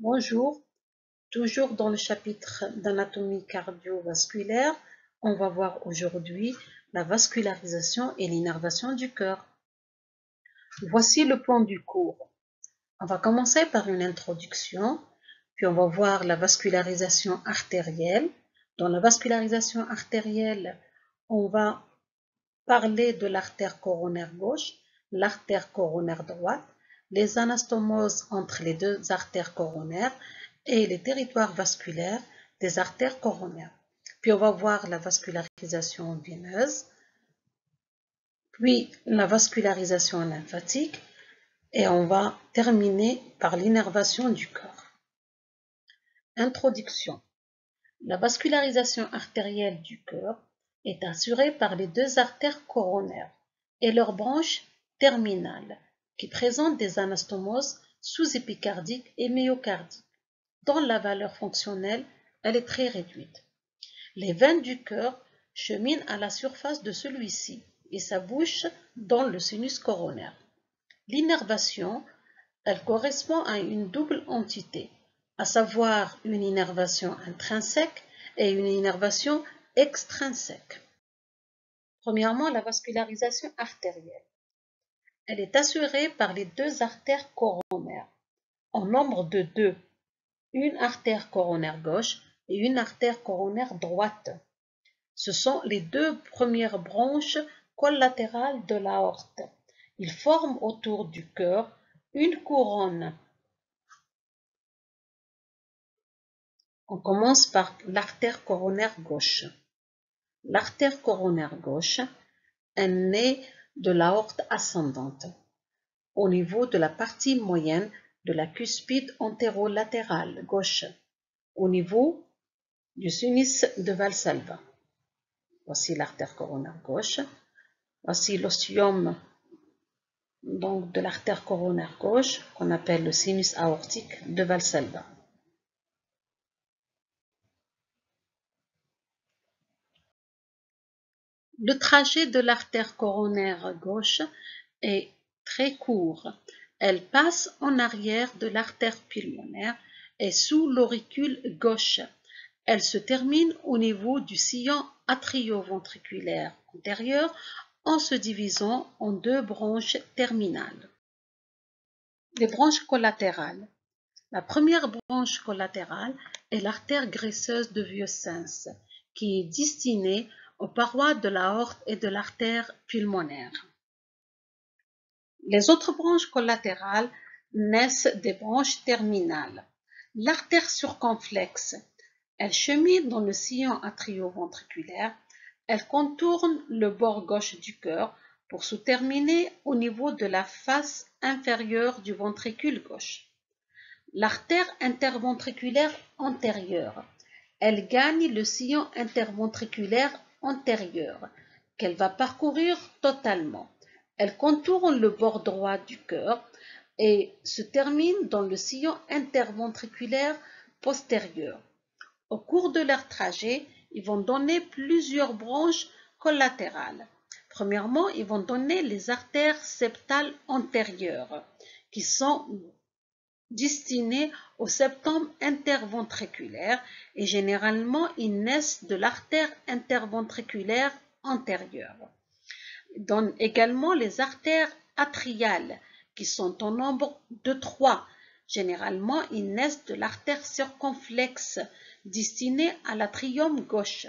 Bonjour, toujours dans le chapitre d'anatomie cardiovasculaire, on va voir aujourd'hui la vascularisation et l'innervation du cœur. Voici le plan du cours. On va commencer par une introduction, puis on va voir la vascularisation artérielle. Dans la vascularisation artérielle, on va parler de l'artère coronaire gauche, l'artère coronaire droite, les anastomoses entre les deux artères coronaires et les territoires vasculaires des artères coronaires. Puis on va voir la vascularisation veineuse, puis la vascularisation lymphatique et on va terminer par l'innervation du corps. Introduction. La vascularisation artérielle du cœur est assurée par les deux artères coronaires et leurs branches terminales qui présentent des anastomoses sous-épicardiques et myocardiques, dont la valeur fonctionnelle elle est très réduite. Les veines du cœur cheminent à la surface de celui-ci et s'abouchent dans le sinus coronaire. L'innervation, elle correspond à une double entité, à savoir une innervation intrinsèque et une innervation extrinsèque. Premièrement, la vascularisation artérielle. Elle est assurée par les deux artères coronaires, en nombre de deux, une artère coronaire gauche et une artère coronaire droite. Ce sont les deux premières branches collatérales de l'aorte. Ils forment autour du cœur une couronne. On commence par l'artère coronaire gauche. L'artère coronaire gauche est née de l'aorte ascendante, au niveau de la partie moyenne de la cuspide antérolatérale gauche, au niveau du sinus de Valsalva. Voici l'artère coronaire gauche. Voici l'ostium donc de l'artère coronaire gauche qu'on appelle le sinus aortique de Valsalva. Le trajet de l'artère coronaire gauche est très court. Elle passe en arrière de l'artère pulmonaire et sous l'auricule gauche. Elle se termine au niveau du sillon atrioventriculaire antérieur en se divisant en deux branches terminales. Les branches collatérales. La première branche collatérale est l'artère graisseuse de Vieux-Sens, qui est destinée aux parois de l'aorte et de l'artère pulmonaire. Les autres branches collatérales naissent des branches terminales. L'artère circonflexe, elle chemine dans le sillon atrioventriculaire, elle contourne le bord gauche du cœur pour se terminer au niveau de la face inférieure du ventricule gauche. L'artère interventriculaire antérieure, elle gagne le sillon interventriculaire antérieur qu'elle va parcourir totalement. Elle contourne le bord droit du cœur et se termine dans le sillon interventriculaire postérieur. Au cours de leur trajet, ils vont donner plusieurs branches collatérales. Premièrement, ils vont donner les artères septales antérieures qui sont destinées au septum interventriculaire et généralement ils naissent de l'artère interventriculaire antérieure. Ils donnent également les artères atriales qui sont au nombre de 3. Généralement, ils naissent de l'artère circonflexe destinée à l'atrium gauche.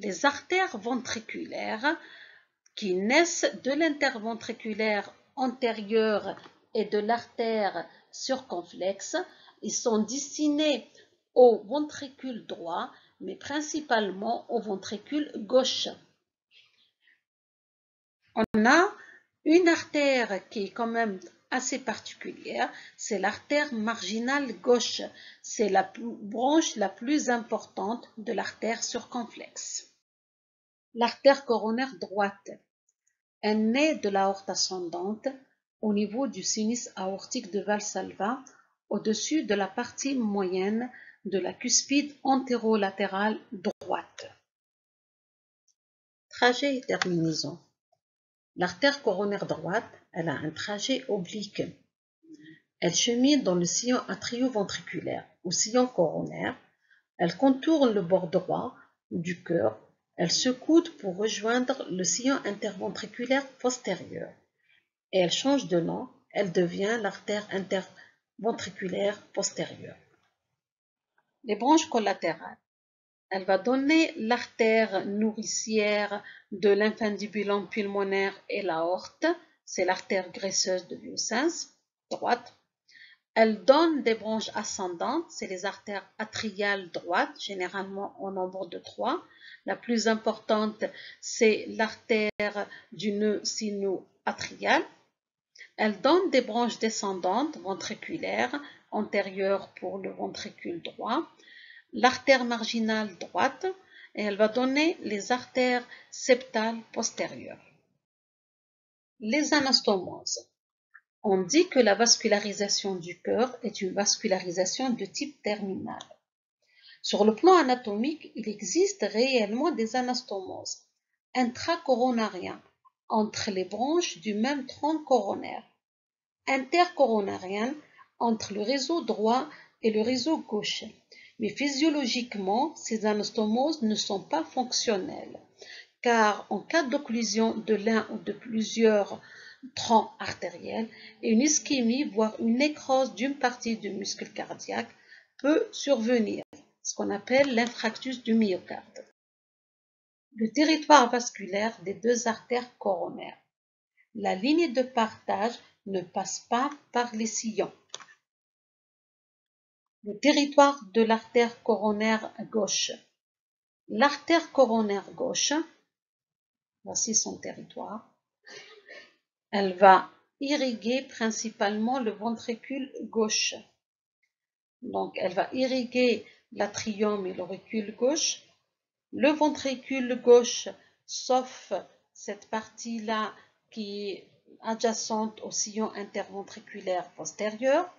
Les artères ventriculaires qui naissent de l'interventriculaire antérieur et de l'artère circonflexe, ils sont destinés au ventricule droit, mais principalement au ventricule gauche. On a une artère qui est quand même assez particulière, c'est l'artère marginale gauche. C'est la branche la plus importante de l'artère circonflexe. L'artère coronaire droite est née de l'aorte ascendante au niveau du sinus aortique de Valsalva, au-dessus de la partie moyenne de la cuspide antérolatérale droite. Trajet et terminaison. L'artère coronaire droite, elle a un trajet oblique. Elle chemine dans le sillon atrioventriculaire ou sillon coronaire. Elle contourne le bord droit du cœur. Elle se coude pour rejoindre le sillon interventriculaire postérieur. Et elle change de nom. Elle devient l'artère interventriculaire postérieure. Les branches collatérales. Elle va donner l'artère nourricière de l'infundibulum pulmonaire et l'aorte. C'est l'artère graisseuse de Vieux-Sens, droite. Elle donne des branches ascendantes, c'est les artères atriales droites, généralement au nombre de 3. La plus importante, c'est l'artère du nœud sino-atrial. Elle donne des branches descendantes ventriculaires, antérieures pour le ventricule droit, l'artère marginale droite, et elle va donner les artères septales postérieures. Les anastomoses. On dit que la vascularisation du cœur est une vascularisation de type terminal. Sur le plan anatomique, il existe réellement des anastomoses intracoronariens entre les branches du même tronc coronaire, intercoronariennes entre le réseau droit et le réseau gauche. Mais physiologiquement, ces anastomoses ne sont pas fonctionnelles, car en cas d'occlusion de l'un ou de plusieurs troncs artériels, une ischémie, voire une nécrose d'une partie du muscle cardiaque peut survenir, ce qu'on appelle l'infarctus du myocarde. Le territoire vasculaire des deux artères coronaires. La ligne de partage ne passe pas par les sillons. Le territoire de l'artère coronaire gauche. L'artère coronaire gauche, voici son territoire, elle va irriguer principalement le ventricule gauche. Donc, elle va irriguer l'atrium et l'auricule gauche, le ventricule gauche, sauf cette partie-là qui est adjacente au sillon interventriculaire postérieur.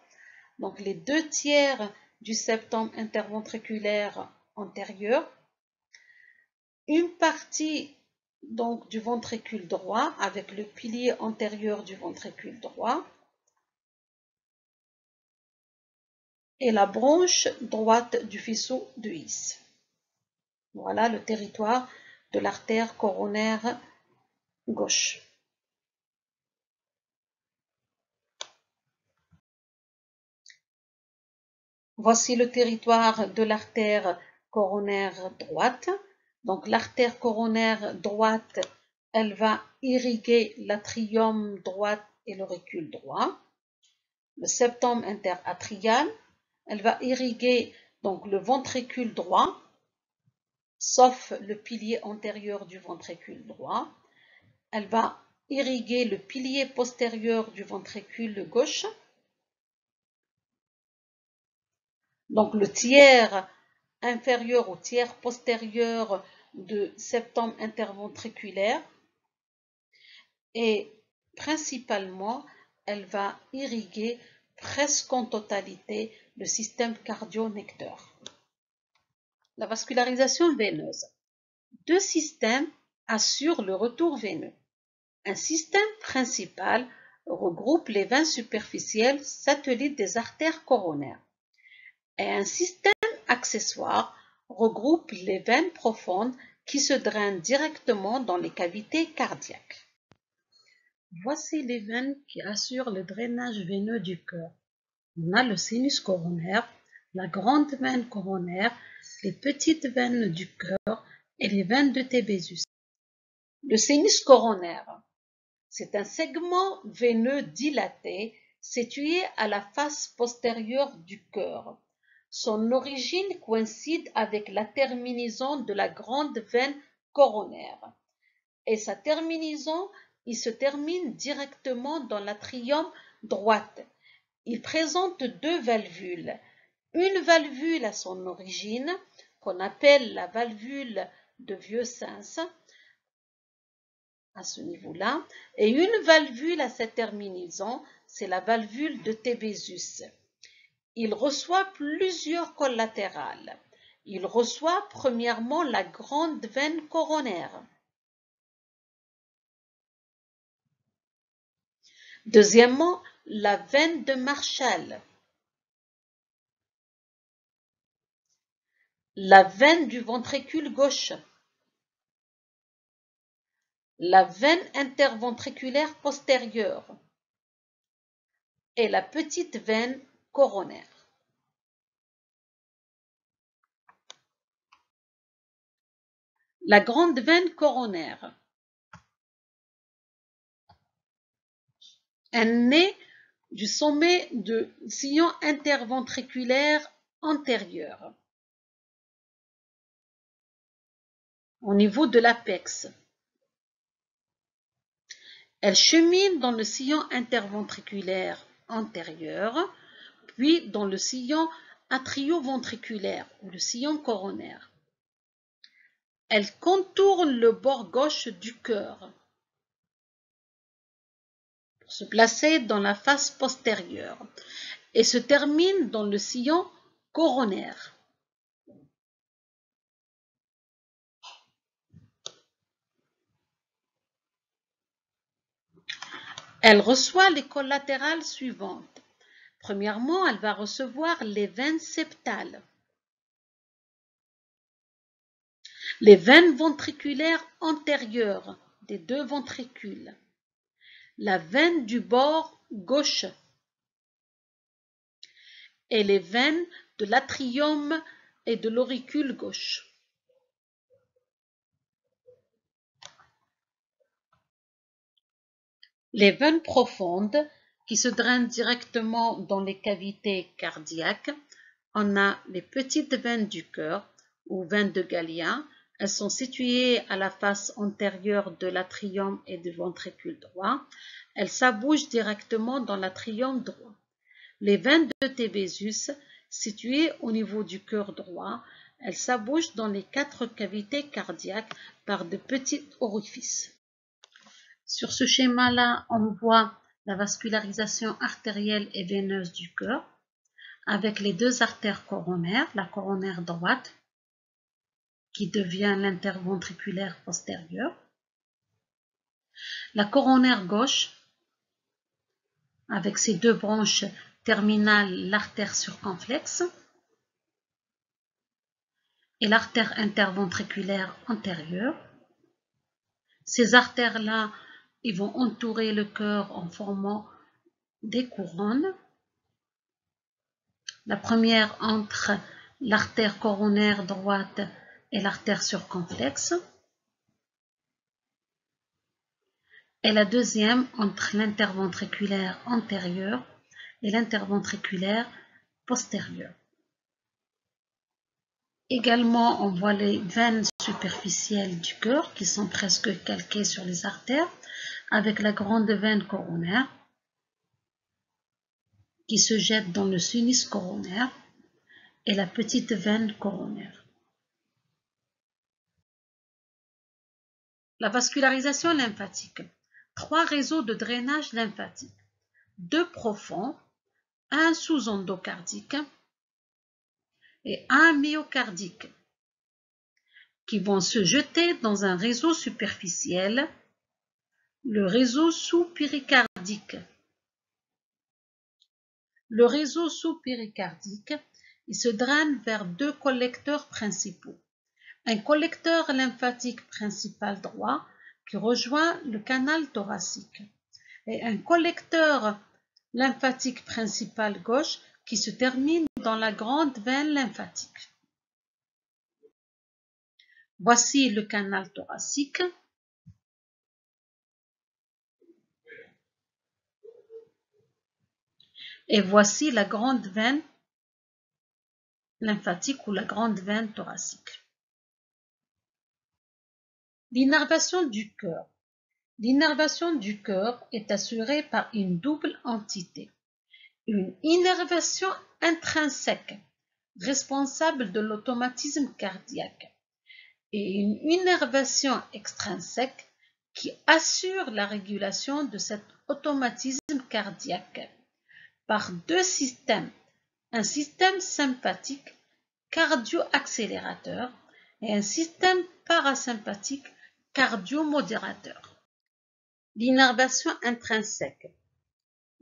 Donc, les 2/3 du septum interventriculaire antérieur, une partie donc du ventricule droit avec le pilier antérieur du ventricule droit et la branche droite du faisceau de His. Voilà le territoire de l'artère coronaire gauche. Voici le territoire de l'artère coronaire droite. Donc l'artère coronaire droite, elle va irriguer l'atrium droit et l'auricule droit. Le septum interatrial, elle va irriguer donc le ventricule droit, sauf le pilier antérieur du ventricule droit. Elle va irriguer le pilier postérieur du ventricule gauche. Donc le tiers inférieur au tiers postérieur de septum interventriculaire et principalement elle va irriguer presque en totalité le système cardio-necteur. La vascularisation veineuse. Deux systèmes assurent le retour veineux. Un système principal regroupe les veines superficielles satellites des artères coronaires et un système accessoire regroupe les veines profondes qui se drainent directement dans les cavités cardiaques. Voici les veines qui assurent le drainage veineux du cœur. On a le sinus coronaire, la grande veine coronaire, les petites veines du cœur et les veines de Tébésus. Le sinus coronaire, c'est un segment veineux dilaté situé à la face postérieure du cœur. Son origine coïncide avec la terminaison de la grande veine coronaire. Et sa terminaison, il se termine directement dans l'atrium droite. Il présente deux valvules. Une valvule à son origine, qu'on appelle la valvule de Vieux-Sens, à ce niveau-là, et une valvule à cette terminaison, c'est la valvule de Tébésus. Il reçoit plusieurs collatérales. Il reçoit premièrement la grande veine coronaire. Deuxièmement, la veine de Marshall, la veine du ventricule gauche, la veine interventriculaire postérieure et la petite veine coronaire. La grande veine coronaire. Elle naît du sommet du sillon interventriculaire antérieur, au niveau de l'apex. Elle chemine dans le sillon interventriculaire antérieur, puis dans le sillon atrioventriculaire ou le sillon coronaire. Elle contourne le bord gauche du cœur pour se placer dans la face postérieure et se termine dans le sillon coronaire. Elle reçoit les collatérales suivantes. Premièrement, elle va recevoir les veines septales, les veines ventriculaires antérieures des deux ventricules, la veine du bord gauche et les veines de l'atrium et de l'auricule gauche. Les veines profondes qui se drainent directement dans les cavités cardiaques, on a les petites veines du cœur ou veines de Gallia. Elles sont situées à la face antérieure de l'atrium et du ventricule droit. Elles s'abougent directement dans l'atrium droit. Les veines de Tébésus, situées au niveau du cœur droit, elles s'abougent dans les 4 cavités cardiaques par de petits orifices. Sur ce schéma-là, on voit la vascularisation artérielle et veineuse du cœur avec les deux artères coronaires, la coronaire droite qui devient l'interventriculaire postérieure, la coronaire gauche avec ses deux branches terminales, l'artère circonflexe et l'artère interventriculaire antérieure. Ces artères-là, ils vont entourer le cœur en formant des couronnes. La première entre l'artère coronaire droite et l'artère circonflexe. Et la deuxième entre l'interventriculaire antérieur et l'interventriculaire postérieur. Également, on voit les veines superficielles du cœur qui sont presque calquées sur les artères, avec la grande veine coronaire qui se jette dans le sinus coronaire et la petite veine coronaire. La vascularisation lymphatique. 3 réseaux de drainage lymphatique. 2 profonds, un sous-endocardique et un myocardique qui vont se jeter dans un réseau superficiel, le réseau sous-péricardique. Le réseau sous-péricardique, il se draine vers 2 collecteurs principaux. Un collecteur lymphatique principal droit qui rejoint le canal thoracique et un collecteur lymphatique principal gauche qui se termine dans la grande veine lymphatique. Voici le canal thoracique. Et voici la grande veine lymphatique ou la grande veine thoracique. L'innervation du cœur. L'innervation du cœur est assurée par une double entité. Une innervation intrinsèque, responsable de l'automatisme cardiaque, et une innervation extrinsèque qui assure la régulation de cet automatisme cardiaque par 2 systèmes, un système sympathique cardio-accélérateur et un système parasympathique cardio-modérateur. L'innervation intrinsèque.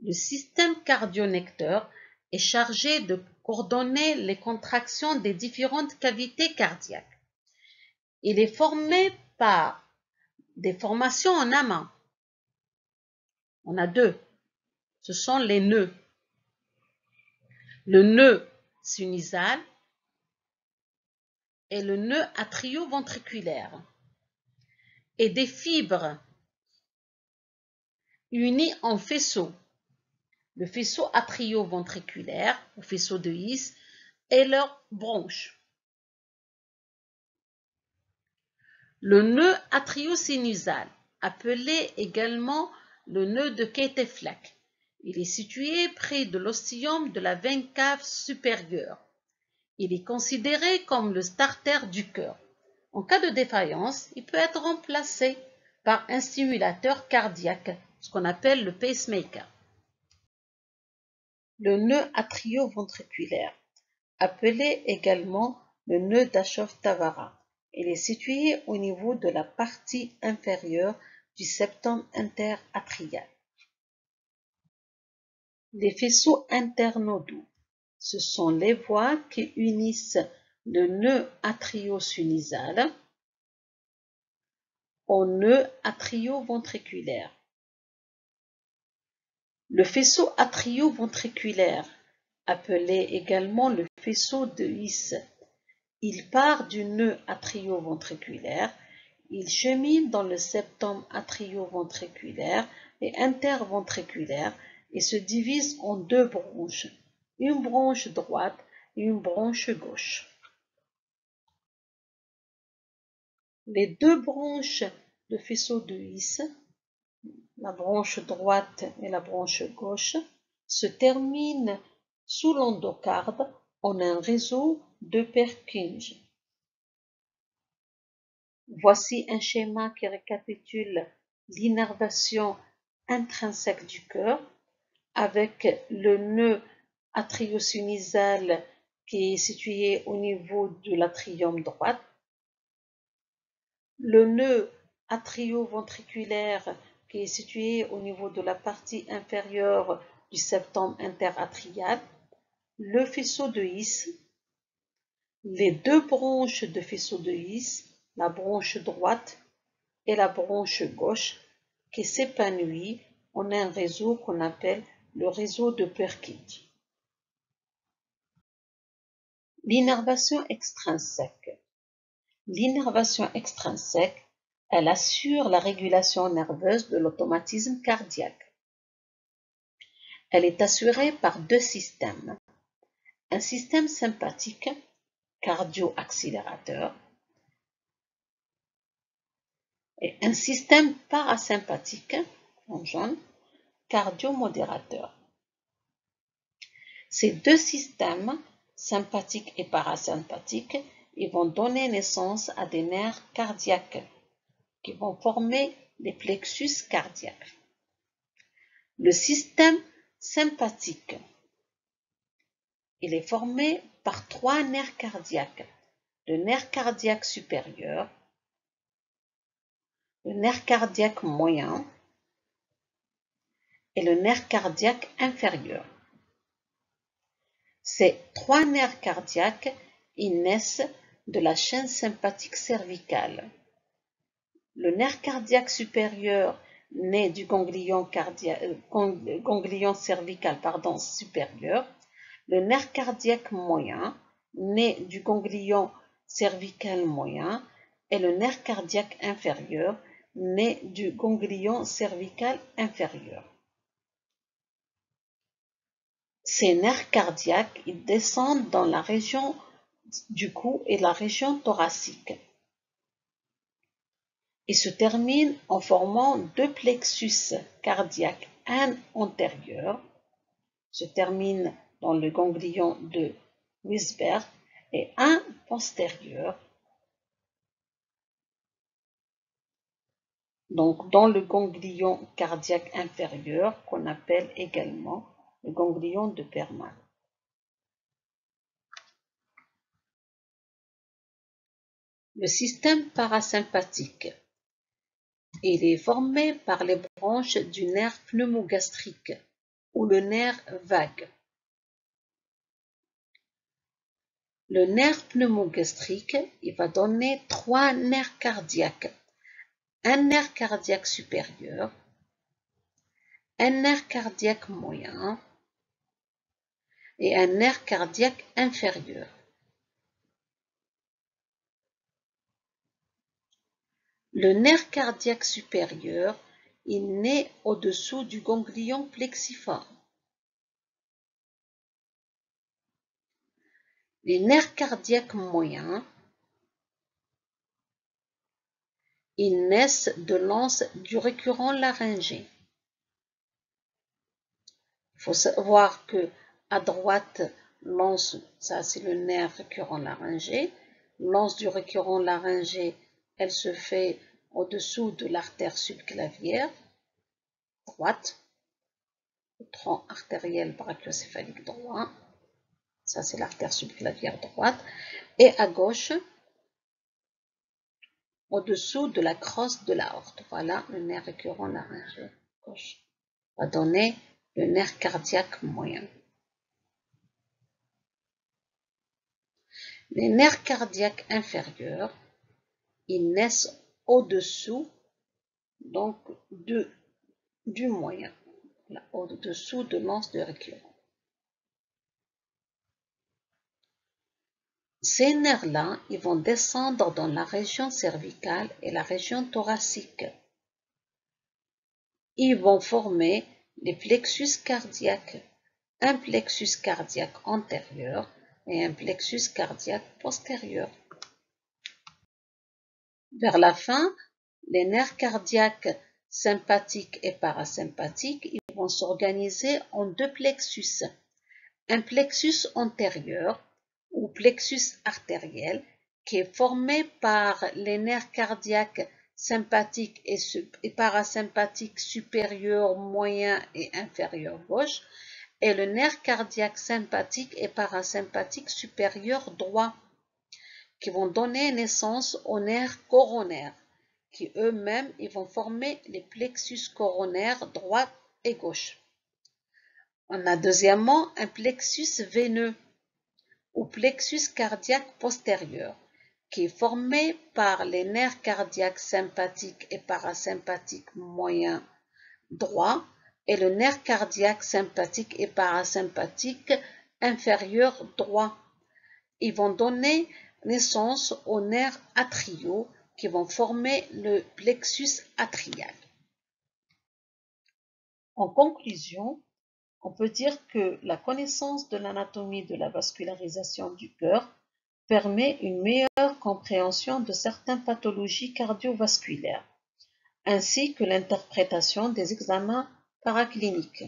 Le système cardio-necteur est chargé de coordonner les contractions des différentes cavités cardiaques. Il est formé par des formations en amont. On a deux. Ce sont les nœuds. Le nœud sinusal et le nœud atrioventriculaire. Et des fibres unies en faisceau. Le faisceau atrioventriculaire, ou faisceau de His, et leurs branches. Le nœud atriosinusal, appelé également le nœud de Keteflach, il est situé près de l'ostium de la veine cave supérieure. Il est considéré comme le starter du cœur. En cas de défaillance, il peut être remplacé par un stimulateur cardiaque, ce qu'on appelle le pacemaker. Le nœud atrioventriculaire, appelé également le nœud d'Ashov-Tavara. Il est situé au niveau de la partie inférieure du septum interatrial. Les faisceaux internodaux, ce sont les voies qui unissent le nœud atriosinusal au nœud atrioventriculaire. Le faisceau atrioventriculaire, appelé également le faisceau de His, il part du nœud atrioventriculaire, il chemine dans le septum atrioventriculaire et interventriculaire et se divise en deux branches, une branche droite et une branche gauche. Les deux branches de faisceau de His, la branche droite et la branche gauche, se terminent sous l'endocarde en un réseau de Purkinje. Voici un schéma qui récapitule l'innervation intrinsèque du cœur avec le nœud atriosinusal qui est situé au niveau de l'atrium droit, le nœud atrioventriculaire qui est situé au niveau de la partie inférieure du septum interatrial, le faisceau de His, les deux branches de faisceau de His, la branche droite et la branche gauche, qui s'épanouit en un réseau qu'on appelle le réseau de Purkinje. L'innervation extrinsèque. L'innervation extrinsèque, elle assure la régulation nerveuse de l'automatisme cardiaque. Elle est assurée par deux systèmes. Un système sympathique, cardio-accélérateur, et un système parasympathique, en jaune, cardio-modérateur. Ces deux systèmes, sympathiques et parasympathiques, ils vont donner naissance à des nerfs cardiaques qui vont former les plexus cardiaques. Le système sympathique, il est formé par trois nerfs cardiaques. Le nerf cardiaque supérieur, le nerf cardiaque moyen et le nerf cardiaque inférieur. Ces trois nerfs cardiaques, ils naissent de la chaîne sympathique cervicale. Le nerf cardiaque supérieur naît du ganglion cervical supérieur. Le nerf cardiaque moyen naît du ganglion cervical moyen et le nerf cardiaque inférieur naît du ganglion cervical inférieur. Ces nerfs cardiaques, ils descendent dans la région du cou et la région thoracique. Ils se terminent en formant deux plexus cardiaques, un antérieur, se termine dans le ganglion de Weisberg, et un postérieur, donc dans le ganglion cardiaque inférieur, qu'on appelle également le ganglion de Perman. Le système parasympathique, il est formé par les branches du nerf pneumogastrique ou le nerf vague. Le nerf pneumogastrique, il va donner 3 nerfs cardiaques. Un nerf cardiaque supérieur, un nerf cardiaque moyen et un nerf cardiaque inférieur. Le nerf cardiaque supérieur, il naît au-dessous du ganglion plexiforme. Les nerfs cardiaques moyens, ils naissent de l'anse du récurrent laryngé. Il faut savoir que à droite, l'anse, ça c'est le nerf récurrent laryngé. L'anse du récurrent laryngé, elle se fait au-dessous de l'artère subclavienne droite, le tronc artériel brachiocéphalique droit. Ça c'est l'artère subclavienne droite. Et à gauche, au-dessous de la crosse de l'aorte. Voilà le nerf récurrent laryngé gauche. Va donner le nerf cardiaque moyen. Les nerfs cardiaques inférieurs, ils naissent au-dessous donc du moyen, au-dessous de l'anse de récurrent. Ces nerfs-là, ils vont descendre dans la région cervicale et la région thoracique. Ils vont former les plexus cardiaques, un plexus cardiaque antérieur et un plexus cardiaque postérieur. Vers la fin, les nerfs cardiaques sympathiques et parasympathiques ils vont s'organiser en 2 plexus. Un plexus antérieur ou plexus artériel qui est formé par les nerfs cardiaques sympathiques et parasympathiques supérieurs, moyens et inférieurs gauche et le nerf cardiaque sympathique et parasympathique supérieur droit qui vont donner naissance aux nerfs coronaires qui eux-mêmes ils vont former les plexus coronaires droite et gauche. On a deuxièmement un plexus veineux ou plexus cardiaque postérieur qui est formé par les nerfs cardiaques sympathiques et parasympathiques moyens droit et le nerf cardiaque sympathique et parasympathique inférieur droit. Ils vont donner naissance aux nerfs atriaux qui vont former le plexus atrial. En conclusion, on peut dire que la connaissance de l'anatomie de la vascularisation du cœur permet une meilleure compréhension de certaines pathologies cardiovasculaires, ainsi que l'interprétation des examens paracliniques.